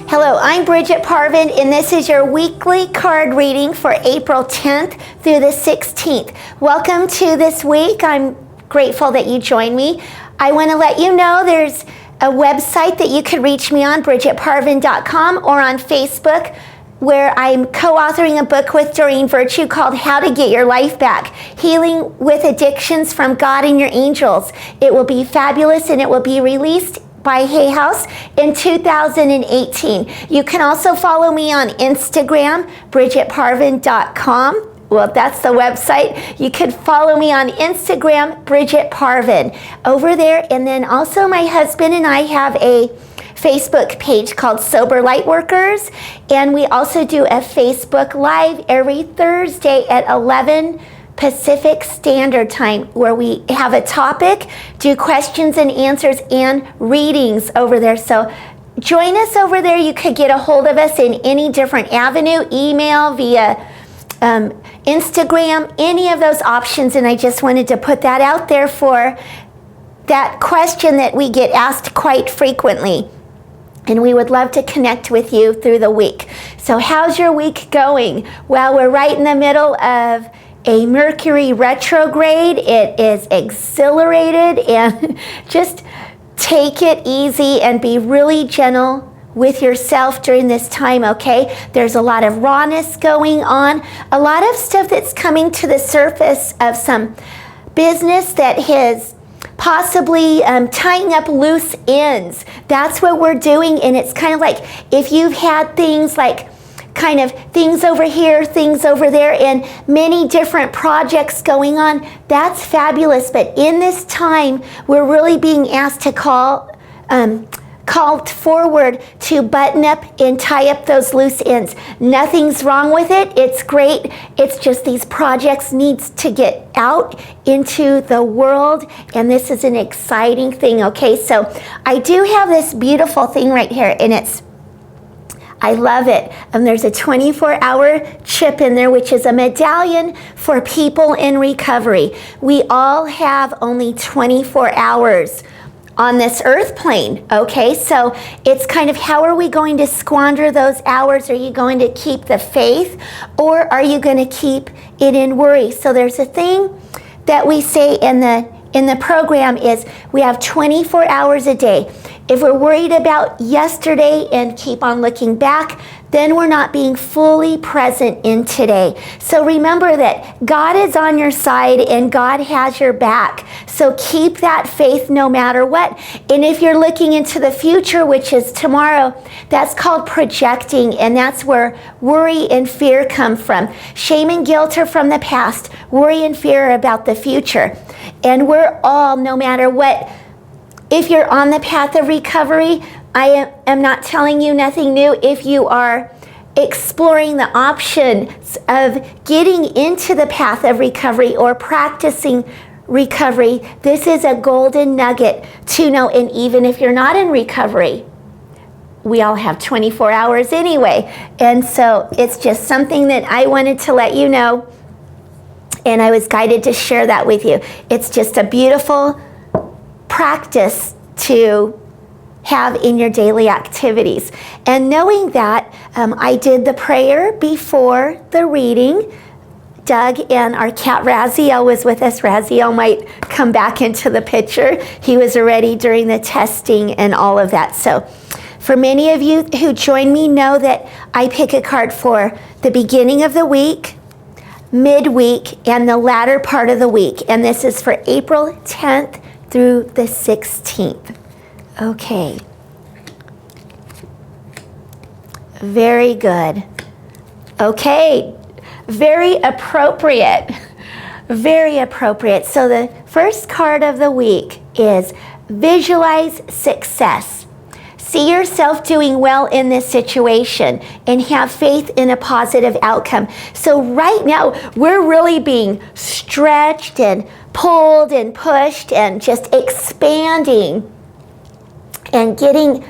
Hello, I'm Brigitte Parvin, and this is your weekly card reading for April 10th through the 16th. Welcome to this week. I'm grateful that you joined me. I want to let you know there's a website that you can reach me on, BrigitteParvin.com, or on Facebook, where I'm co-authoring a book with Doreen Virtue called How to Get Your Life Back, Healing with Addictions from God and Your Angels. It will be fabulous, and it will be released by Hay House in 2018. You can also follow me on Instagram, BrigitteParvin.com. Well, that's the website. You can follow me on Instagram, Brigitte Parvin, over there. And then also my husband and I have a Facebook page called Sober Lightworkers. And we also do a Facebook Live every Thursday at 11 Pacific Standard Time, where we have a topic, do questions and answers, and readings over there. So join us over there. You could get a hold of us in any different avenue, email, via Instagram, any of those options. And I just wanted to put that out there for that question that we get asked quite frequently. And we would love to connect with you through the week. So how's your week going? Well, we're right in the middle of a Mercury retrograde. It is exhilarated, and just take it easy and be really gentle with yourself during this time, okay? There's a lot of rawness going on, a lot of stuff that's coming to the surface of some business that is possibly tying up loose ends. That's what we're doing, and it's kind of like if you've had things like kind of things over here, things over there, and many different projects going on. That's fabulous. But in this time, we're really being asked to called forward to button up and tie up those loose ends. Nothing's wrong with it. It's great. It's just these projects needs to get out into the world, and this is an exciting thing, okay? So I do have this beautiful thing right here, and I love it. There's a 24-hour chip in there, which is a medallion for people in recovery. We all have only 24 hours on this earth plane, okay? So it's kind of, how are we going to squander those hours? Are you going to keep the faith, or are you going to keep it in worry? So there's a thing that we say in the program is we have 24 hours a day. If we're worried about yesterday and keep on looking back, then we're not being fully present in today. So remember that God is on your side and God has your back. So keep that faith no matter what. And if you're looking into the future, which is tomorrow, that's called projecting, and that's where worry and fear come from. Shame and guilt are from the past. Worry and fear are about the future. And we're all, no matter what, if you're on the path of recovery, I am not telling you nothing new. If you are exploring the options of getting into the path of recovery or practicing recovery, this is a golden nugget to know. And even if you're not in recovery, we all have 24 hours anyway. And so it's just something that I wanted to let you know, and I was guided to share that with you. It's just a beautiful practice to have in your daily activities. And knowing that, I did the prayer before the reading. Doug and our cat Raziel was with us. Raziel might come back into the picture. He was already during the testing and all of that. So for many of you who join me know that I pick a card for the beginning of the week, midweek, and the latter part of the week. And this is for April 10th through the 16th. Okay. Very good. Okay. Very appropriate. Very appropriate. So the first card of the week is visualize success. See yourself doing well in this situation and have faith in a positive outcome. So right now, we're really being stretched and pulled and pushed and just expanding and getting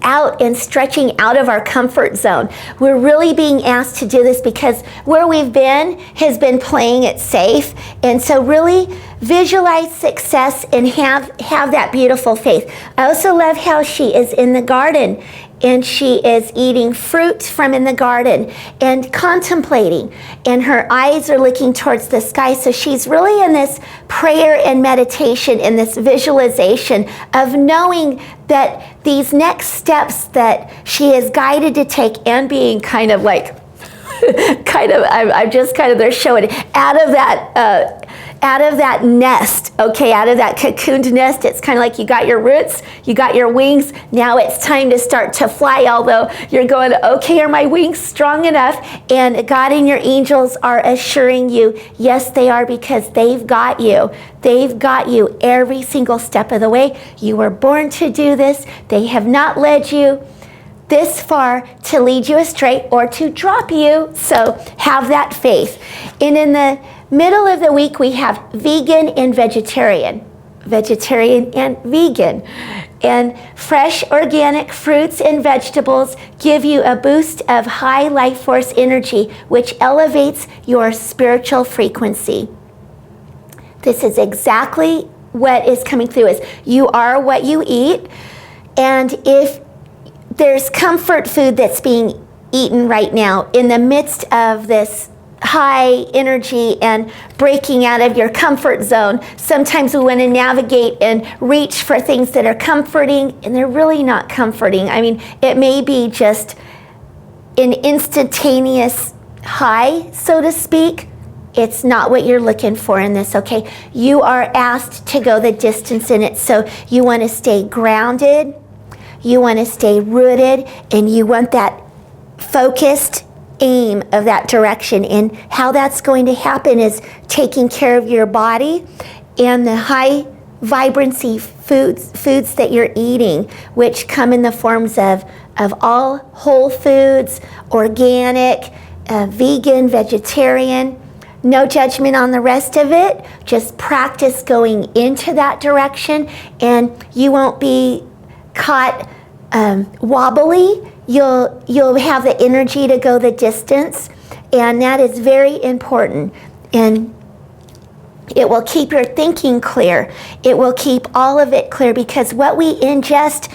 out and stretching out of our comfort zone. We're really being asked to do this because where we've been has been playing it safe. And so really visualize success and have that beautiful faith. I also love how she is in the garden and she is eating fruit from in the garden and contemplating, and her eyes are looking towards the sky. So she's really in this prayer and meditation, in this visualization of knowing that these next steps that she is guided to take, and being kind of like I'm just kind of there showing out of that nest, okay, out of that cocooned nest. It's kind of like you got your roots, you got your wings. Now it's time to start to fly, although you're going, okay, are my wings strong enough? And God and your angels are assuring you, yes, they are, because they've got you. They've got you every single step of the way. You were born to do this. They have not led you this far to lead you astray or to drop you. So have that faith. And in the middle of the week, we have vegan and vegetarian and vegan. And fresh organic fruits and vegetables give you a boost of high life force energy, which elevates your spiritual frequency. This is exactly what is coming through, is you are what you eat. And if there's comfort food that's being eaten right now in the midst of this high energy and breaking out of your comfort zone. Sometimes we want to navigate and reach for things that are comforting, and they're really not comforting. I mean, it may be just an instantaneous high, so to speak. It's not what you're looking for in this, okay? You are asked to go the distance in it, so you want to stay grounded. You want to stay rooted, and you want that focused aim of that direction. And how that's going to happen is taking care of your body and the high vibrancy foods that you're eating, which come in the forms of all whole foods, organic, vegan, vegetarian. No judgment on the rest of it. Just practice going into that direction, and you won't be caught wobbly. You'll have the energy to go the distance, and that is very important. And it will keep your thinking clear. It will keep all of it clear, because what we ingest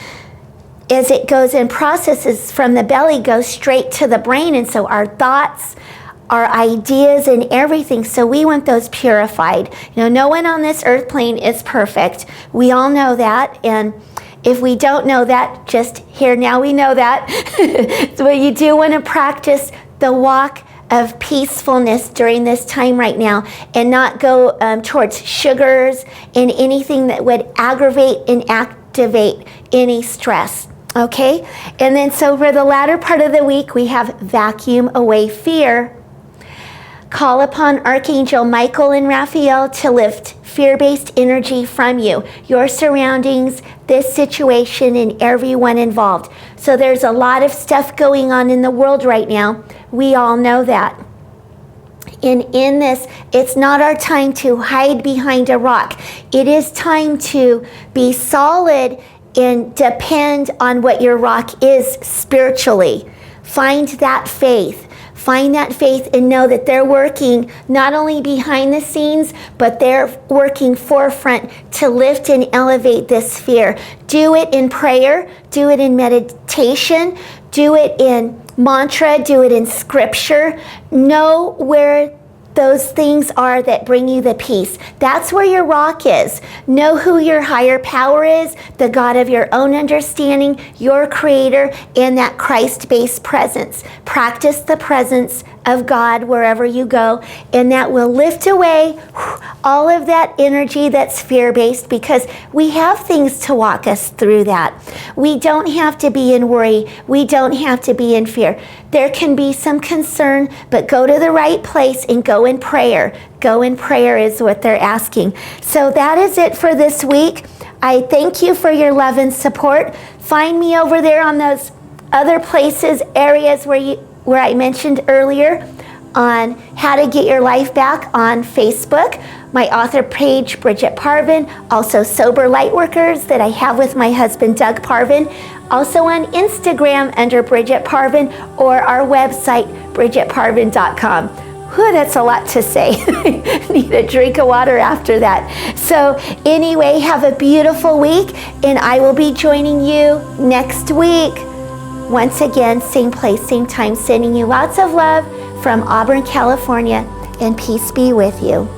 as it goes and processes from the belly goes straight to the brain, and so our thoughts, our ideas, and everything. So we want those purified. You know, no one on this earth plane is perfect. We all know that, and if we don't know that, just here now we know that. So you do want to practice the walk of peacefulness during this time right now, and not go towards sugars and anything that would aggravate and activate any stress. Okay? And then so for the latter part of the week, we have vacuum away fear. Call upon Archangel Michael and Raphael to lift fear-based energy from you, your surroundings, this situation, and everyone involved. So there's a lot of stuff going on in the world right now. We all know that. And in this, it's not our time to hide behind a rock. It is time to be solid and depend on what your rock is spiritually. Find that faith. Find that faith and know that they're working not only behind the scenes, but they're working forefront to lift and elevate this fear. Do it in prayer, do it in meditation, do it in mantra, do it in scripture. Know where those things are that bring you the peace. That's where your rock is. Know who your higher power is, the God of your own understanding, your creator, and that Christ-based presence. Practice the presence of God wherever you go, and that will lift away all of that energy that's fear-based, because we have things to walk us through that. We don't have to be in worry. We don't have to be in fear. There can be some concern, but go to the right place and go in prayer. Go in prayer is what they're asking. So that is it for this week. I thank you for your love and support. Find me over there on those other places, areas where I mentioned earlier, on how to get your life back on Facebook, my author page, Brigitte Parvin, also Sober Lightworkers that I have with my husband, Doug Parvin, also on Instagram under Brigitte Parvin, or our website, BrigitteParvin.com. Whew, that's a lot to say. Need a drink of water after that. So anyway, have a beautiful week, and I will be joining you next week. Once again, same place, same time, sending you lots of love from Auburn, California, and peace be with you.